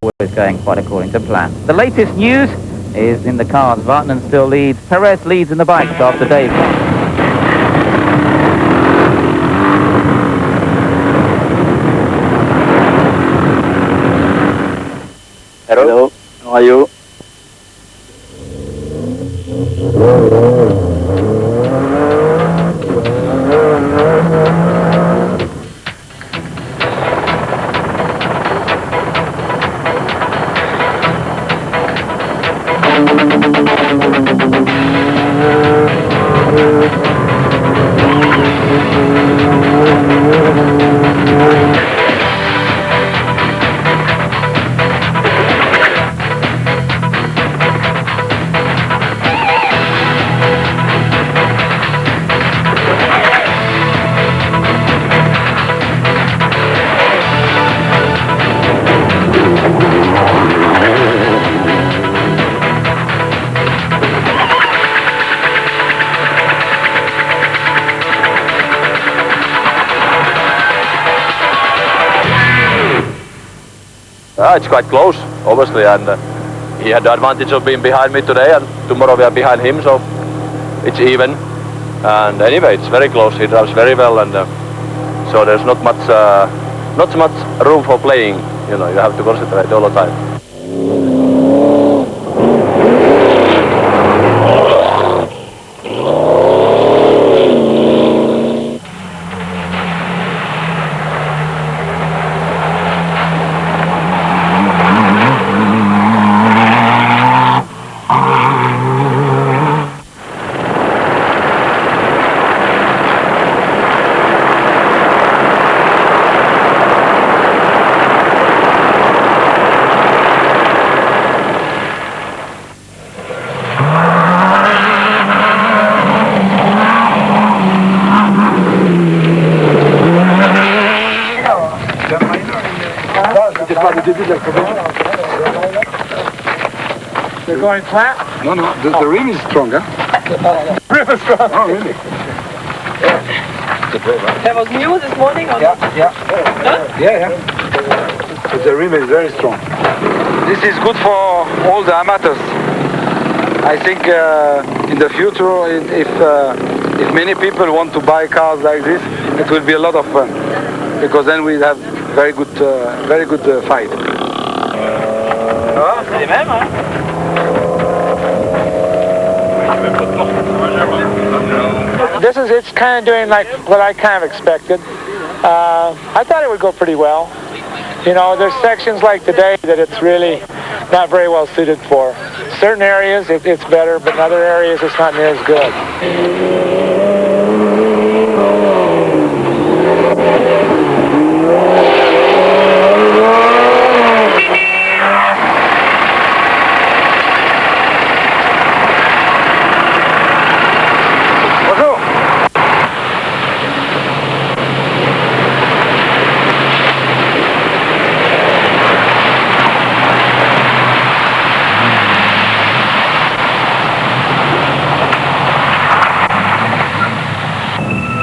always going quite according to plan. The latest news is in the cars. Vatanen still leads. Perez leads in the bikes after Dave. Hello, how are you? It's quite close, obviously, and he had the advantage of being behind me today, and tomorrow we are behind him, so it's even. And anyway, it's very close. He drives very well, and so there's not much room for playing. You know, you have to concentrate all the time. They're going flat? No, the rim is stronger. Rim is strong. Oh, really? That was new this morning or not? Yeah. But the rim is very strong. This is good for all the amateurs. I think in the future, if many people want to buy cars like this, it will be a lot of fun, because then we have very good fight. It's kind of doing like what I kind of expected. I thought it would go pretty well. You know, there's sections like today that it's really not very well suited for. Certain areas it's better, but in other areas it's not near as good.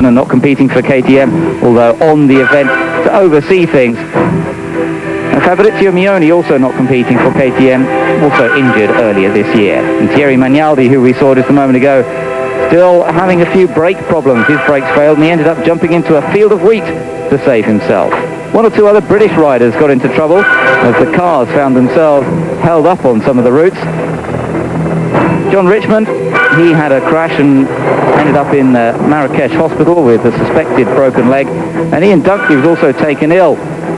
Not competing for KTM, although on the event to oversee things. And Fabrizio Mioni also not competing for KTM, also injured earlier this year. And Thierry Magnaldi, who we saw just a moment ago, still having a few brake problems. His brakes failed and he ended up jumping into a field of wheat to save himself. One or two other British riders got into trouble as the cars found themselves held up on some of the routes. John Richmond, he had a crash and ended up in Marrakesh hospital with a suspected broken leg, and Ian Dunkley was also taken ill,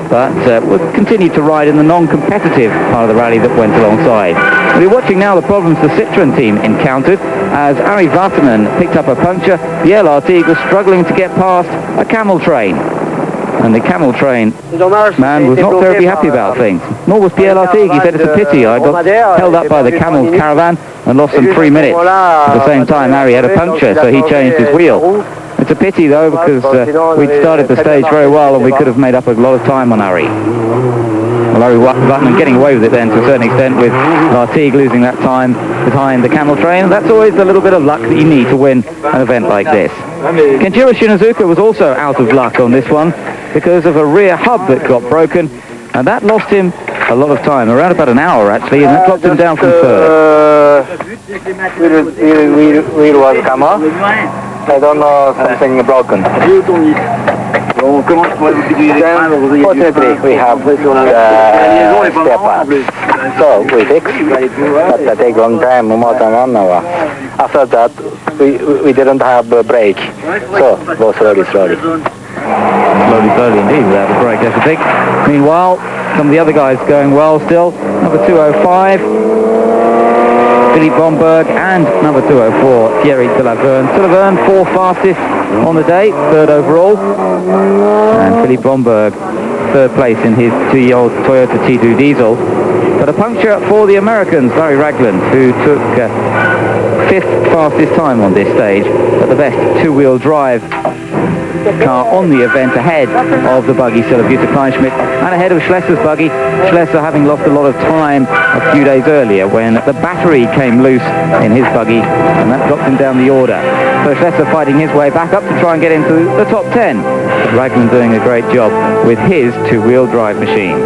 but would continue to ride in the non-competitive part of the rally that went alongside. We're watching now the problems the Citroën team encountered as Ari Vatanen picked up a puncture. Pierre Lartigue was struggling to get past a camel train. And the camel train man was not terribly happy about things. Nor was Pierre Lartigue. He said, it's a pity. I got held up by the camel's caravan and lost some 3 minutes. At the same time, Ari had a puncture, so he changed his wheel. It's a pity, though, because we'd started the stage very well and we could have made up a lot of time on Ari. Well, Ari Vatanen getting away with it then to a certain extent, with Lartigue losing that time behind the camel train. That's always a little bit of luck that you need to win an event like this. Kenjiro Shinazuka was also out of luck on this one because of a rear hub that got broken, and that lost him a lot of time, around about an hour actually, and that dropped him down from third. Wheel was come off. I don't know, something broken. Then, fortunately, we have spare parts. So we fixed, but that take long time, more than 1 hour. After that, we didn't have a brake, so go slowly. Slowly indeed, without a brake, I think. Meanwhile, some of the other guys going well still. Number 205, Philippe Bomberg, and number 204, Thierry Delaverne. Delaverne, 4th fastest on the day, 3rd overall. And Philippe Bomberg, 3rd place in his 2-year-old Toyota T2 diesel. But a puncture for the Americans, Larry Ragland, who took 5th fastest time on this stage, but the best 2-wheel drive car on the event, ahead of the buggy still of Jutta Kleinschmidt and ahead of Schlesser's buggy. Schlesser having lost a lot of time a few days earlier when the battery came loose in his buggy, and that dropped him down the order. So Schlesser fighting his way back up to try and get into the top 10. Ragland doing a great job with his 2-wheel drive machine.